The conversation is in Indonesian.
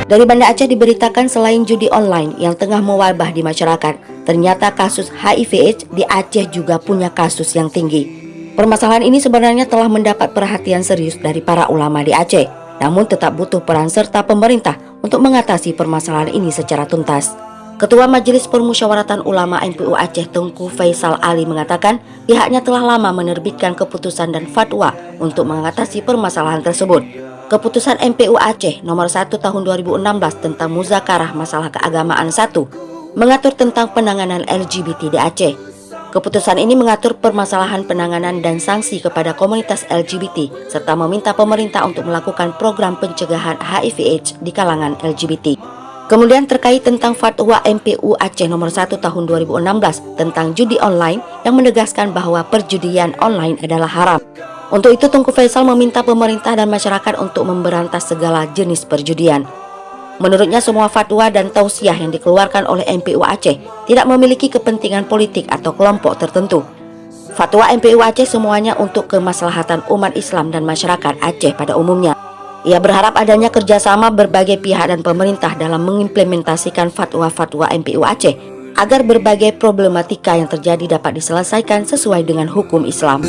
Dari Banda Aceh diberitakan selain judi online yang tengah mewabah di masyarakat, ternyata kasus HIV/AIDS di Aceh juga punya kasus yang tinggi. Permasalahan ini sebenarnya telah mendapat perhatian serius dari para ulama di Aceh, namun tetap butuh peran serta pemerintah untuk mengatasi permasalahan ini secara tuntas. Ketua Majelis Permusyawaratan Ulama MPU Aceh Tengku Faisal Ali mengatakan pihaknya telah lama menerbitkan keputusan dan fatwa untuk mengatasi permasalahan tersebut. Keputusan MPU Aceh nomor 1 tahun 2016 tentang muzakarah masalah keagamaan 1 mengatur tentang penanganan LGBT di Aceh. Keputusan ini mengatur permasalahan penanganan dan sanksi kepada komunitas LGBT serta meminta pemerintah untuk melakukan program pencegahan HIV/AIDS di kalangan LGBT. Kemudian terkait tentang fatwa MPU Aceh nomor 1 tahun 2016 tentang judi online yang menegaskan bahwa perjudian online adalah haram. Untuk itu Tengku Faisal meminta pemerintah dan masyarakat untuk memberantas segala jenis perjudian. Menurutnya semua fatwa dan tausiah yang dikeluarkan oleh MPU Aceh tidak memiliki kepentingan politik atau kelompok tertentu. Fatwa MPU Aceh semuanya untuk kemaslahatan umat Islam dan masyarakat Aceh pada umumnya. Ia berharap adanya kerjasama berbagai pihak dan pemerintah dalam mengimplementasikan fatwa-fatwa MPU Aceh agar berbagai problematika yang terjadi dapat diselesaikan sesuai dengan hukum Islam.